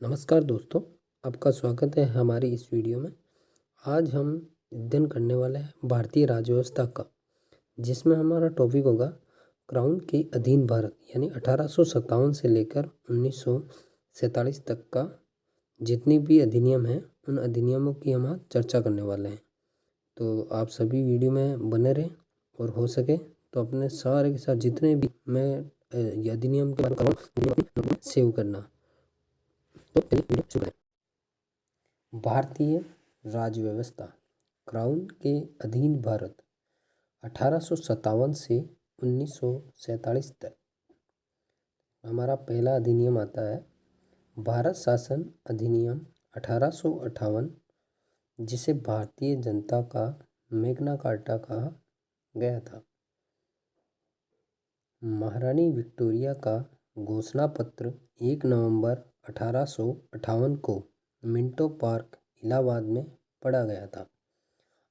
नमस्कार दोस्तों, आपका स्वागत है हमारी इस वीडियो में। आज हम अध्ययन करने वाले हैं भारतीय राज्य व्यवस्था का, जिसमें हमारा टॉपिक होगा क्राउन के अधीन भारत, यानी 1857 से लेकर 1947 तक का जितनी भी अधिनियम हैं उन अधिनियमों की हम आज चर्चा करने वाले हैं। तो आप सभी वीडियो में बने रहें और हो सके तो अपने सारे के साथ जितने भी मैं ये अधिनियम के बारे में सेव करना। तो चलिए वीडियो शुरू करें। भारतीय राज्य व्यवस्था, क्राउन के अधीन भारत 1857 से 1947 तक। हमारा पहला अधिनियम आता है भारत शासन अधिनियम 1858, जिसे भारतीय जनता का मैग्ना कार्टा कहा गया था। महारानी विक्टोरिया का घोषणा पत्र 1 नवंबर 1858 को मिंटो पार्क इलाहाबाद में पढ़ा गया था।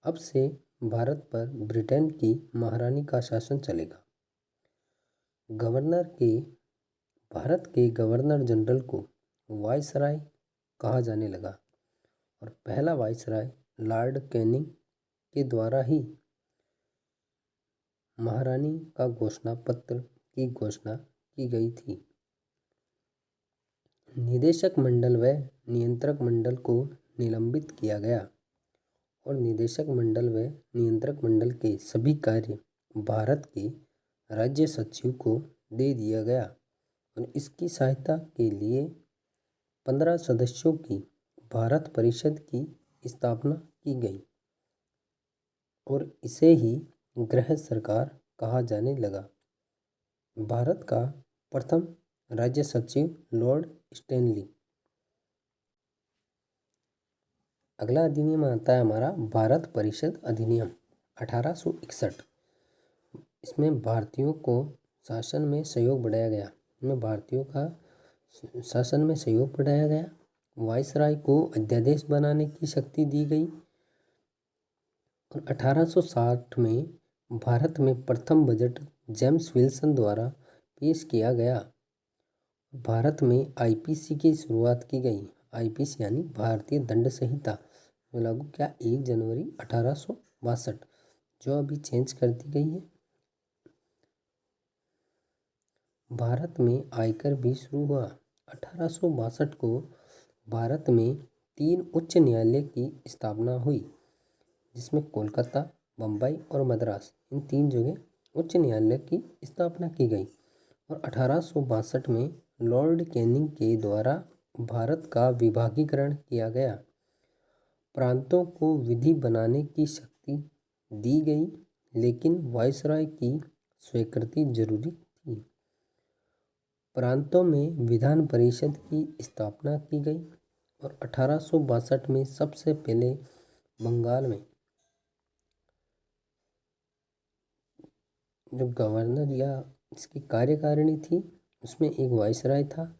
अब से भारत पर ब्रिटेन की महारानी का शासन चलेगा। भारत के गवर्नर जनरल को वायसराय कहा जाने लगा और पहला वायसराय लॉर्ड कैनिंग के द्वारा ही महारानी का घोषणा पत्र की घोषणा की गई थी। निदेशक मंडल व नियंत्रक मंडल को निलंबित किया गया और निदेशक मंडल व नियंत्रक मंडल के सभी कार्य भारत के राज्य सचिव को दे दिया गया और इसकी सहायता के लिए 15 सदस्यों की भारत परिषद की स्थापना की गई और इसे ही गृह सरकार कहा जाने लगा। भारत का प्रथम राज्य सचिव लॉर्ड स्टैनली। अगला अधिनियम आता है हमारा भारत परिषद अधिनियम 1861। इसमें भारतीयों को शासन में सहयोग बढ़ाया गया। इसमें भारतीयों का शासन में सहयोग बढ़ाया गया। वायसराय को अध्यादेश बनाने की शक्ति दी गई और 1860 में भारत में प्रथम बजट जेम्स विल्सन द्वारा पेश किया गया। भारत में आईपीसी की शुरुआत की गई। आईपीसी यानी भारतीय दंड संहिता लागू क्या 1 जनवरी 1862, जो अभी चेंज कर दी गई है। भारत में आयकर भी शुरू हुआ। 1862 को भारत में 3 उच्च न्यायालय की स्थापना हुई, जिसमें कोलकाता, बम्बई और मद्रास, इन 3 जगह उच्च न्यायालय की स्थापना की गई और 1862 में लॉर्ड कैनिंग के द्वारा भारत का विभागीकरण किया गया। प्रांतों को विधि बनाने की शक्ति दी गई, लेकिन वायसराय की स्वीकृति जरूरी थी। प्रांतों में विधान परिषद की स्थापना की गई और 1862 में सबसे पहले बंगाल में जो गवर्नर या इसकी कार्यकारिणी थी उसमें एक वायसराय था,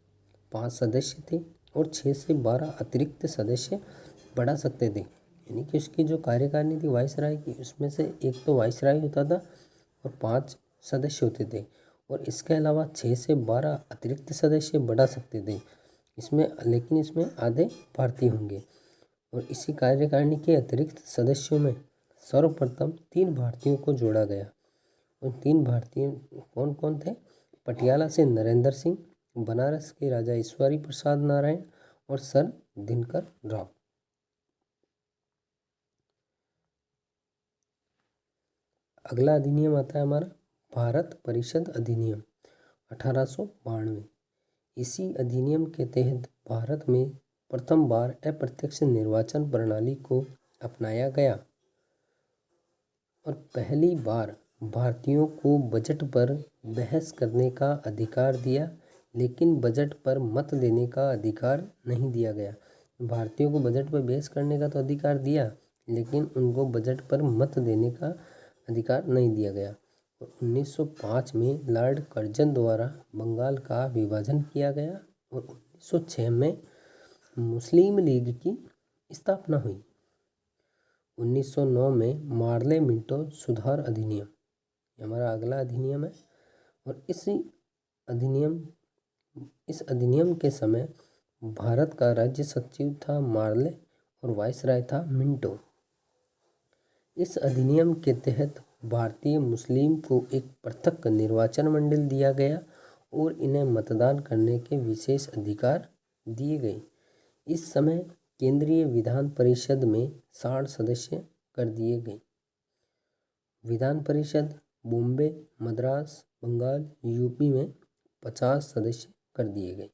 5 सदस्य थे और 6 से 12 अतिरिक्त सदस्य बढ़ा सकते थे। यानी कि उसकी जो कार्यकारिणी थी वायसराय की, उसमें से एक तो वायसराय होता था और 5 सदस्य होते थे और इसके अलावा 6 से 12 अतिरिक्त सदस्य बढ़ा सकते थे लेकिन इसमें आधे भारतीय होंगे। और इसी कार्यकारिणी के अतिरिक्त सदस्यों में सर्वप्रथम 3 भारतीयों को जोड़ा गया। उन 3 भारतीय कौन कौन थे? पटियाला से नरेंद्र सिंह, बनारस के राजा ईश्वरी प्रसाद नारायण और सर दिनकर राव। अगला अधिनियम आता है हमारा भारत परिषद अधिनियम 1892। इसी अधिनियम के तहत भारत में प्रथम बार अप्रत्यक्ष निर्वाचन प्रणाली को अपनाया गया और पहली बार भारतीयों को बजट पर बहस करने का अधिकार दिया, लेकिन बजट पर मत देने का अधिकार नहीं दिया गया। भारतीयों को बजट पर बहस करने का तो अधिकार दिया, लेकिन उनको बजट पर मत देने का अधिकार नहीं दिया गया। 1905 में लॉर्ड कर्जन द्वारा बंगाल का विभाजन किया गया और 1906 में मुस्लिम लीग की स्थापना हुई। 1909 में मार्ले मिंटो सुधार अधिनियम हमारा अगला अधिनियम है और इस अधिनियम के समय भारत का राज्य सचिव था मार्ले और वाइसराय था मिंटो। इस अधिनियम के तहत भारतीय मुस्लिम को एक पृथक निर्वाचन मंडल दिया गया और इन्हें मतदान करने के विशेष अधिकार दिए गए। इस समय केंद्रीय विधान परिषद में 60 सदस्य कर दिए गए। विधान परिषद बॉम्बे, मद्रास, बंगाल, यूपी में 50 सदस्य कर दिए गए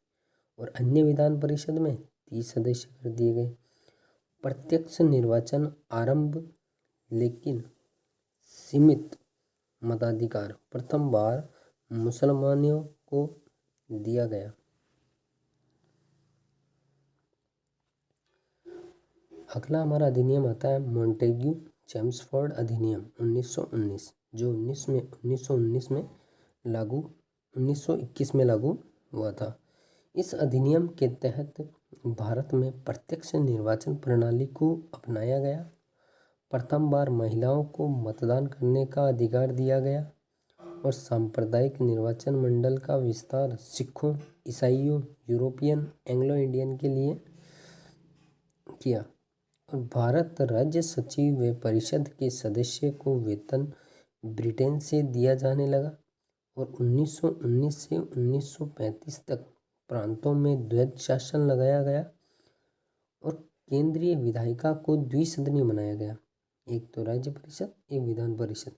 और अन्य विधान परिषद में 30 सदस्य कर दिए गए। प्रत्यक्ष निर्वाचन आरंभ, लेकिन सीमित मताधिकार प्रथम बार मुसलमानों को दिया गया। अगला हमारा अधिनियम आता है मॉन्टेग्यू चेम्सफोर्ड अधिनियम 1919, जो 1921 में लागू हुआ था। इस अधिनियम के तहत भारत में प्रत्यक्ष निर्वाचन प्रणाली को अपनाया गया। प्रथम बार महिलाओं को मतदान करने का अधिकार दिया गया और सांप्रदायिक निर्वाचन मंडल का विस्तार सिखों, ईसाइयों, यूरोपियन, एंग्लो इंडियन के लिए किया। और भारत राज्य सचिव व परिषद के सदस्य को वेतन ब्रिटेन से दिया जाने लगा और 1919 से 1935 तक प्रांतों में द्वैध शासन लगाया गया और केंद्रीय विधायिका को द्विसदनीय बनाया गया। एक तो राज्य परिषद, एक विधान परिषद।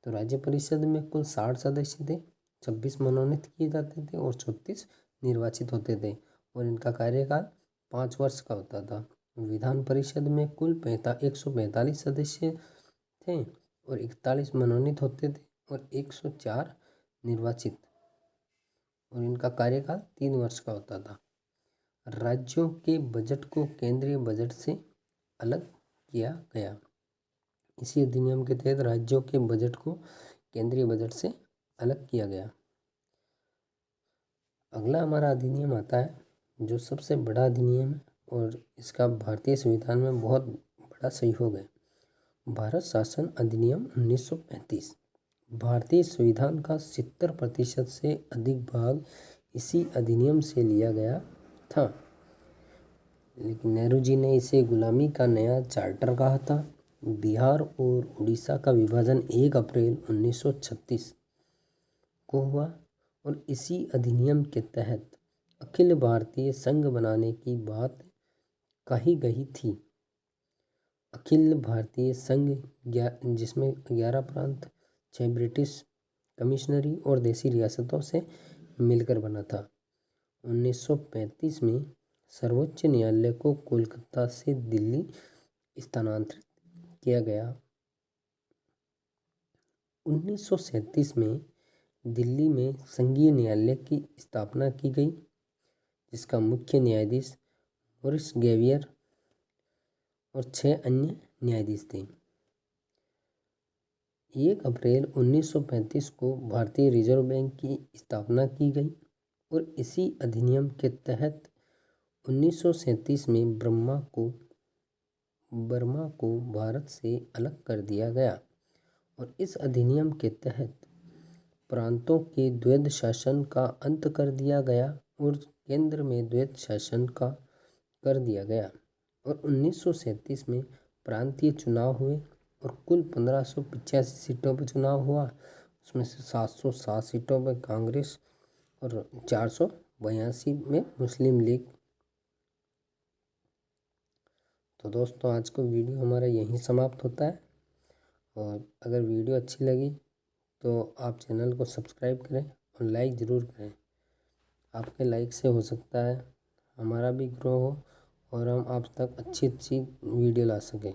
तो राज्य परिषद में कुल 60 सदस्य थे, 26 मनोनीत किए जाते थे और 36 निर्वाचित होते थे और इनका कार्यकाल 5 वर्ष का होता था। विधान परिषद में कुल 145 सदस्य थे और 41 मनोनीत होते थे और 104 निर्वाचित और इनका कार्यकाल 3 वर्ष का होता था। राज्यों के बजट को केंद्रीय बजट से अलग किया गया। इसी अधिनियम के तहत राज्यों के बजट को केंद्रीय बजट से अलग किया गया। अगला हमारा अधिनियम आता है जो सबसे बड़ा अधिनियम है और इसका भारतीय संविधान में बहुत बड़ा सहयोग है। भारत शासन अधिनियम 1935। भारतीय संविधान का 70% से अधिक भाग इसी अधिनियम से लिया गया था, लेकिन नेहरू जी ने इसे गुलामी का नया चार्टर कहा था। बिहार और उड़ीसा का विभाजन 1 अप्रैल 1936 को हुआ और इसी अधिनियम के तहत अखिल भारतीय संघ बनाने की बात कही गई थी। अखिल भारतीय संघ जिसमें 11 प्रांत, 6 ब्रिटिश कमिश्नरी और देसी रियासतों से मिलकर बना था। 1935 में सर्वोच्च न्यायालय को कोलकाता से दिल्ली स्थानांतरित किया गया। 1937 में दिल्ली में संघीय न्यायालय की स्थापना की गई, जिसका मुख्य न्यायाधीश मॉरिस ग्रेवियर और 6 अन्य न्यायाधीश थे। 1 अप्रैल 1935 को भारतीय रिजर्व बैंक की स्थापना की गई और इसी अधिनियम के तहत 1937 में बर्मा को भारत से अलग कर दिया गया और इस अधिनियम के तहत प्रांतों के द्वैध शासन का अंत कर दिया गया और केंद्र में द्वैध शासन का कर दिया गया। और 1937 में प्रांतीय चुनाव हुए और कुल 1585 सीटों पर चुनाव हुआ। उसमें से 707 सीटों पर कांग्रेस और 482 में मुस्लिम लीग। तो दोस्तों, आज का वीडियो हमारा यहीं समाप्त होता है और अगर वीडियो अच्छी लगी तो आप चैनल को सब्सक्राइब करें और लाइक ज़रूर करें। आपके लाइक से हो सकता है हमारा भी ग्रो हो और हम आप तक अच्छी वीडियो ला सकें।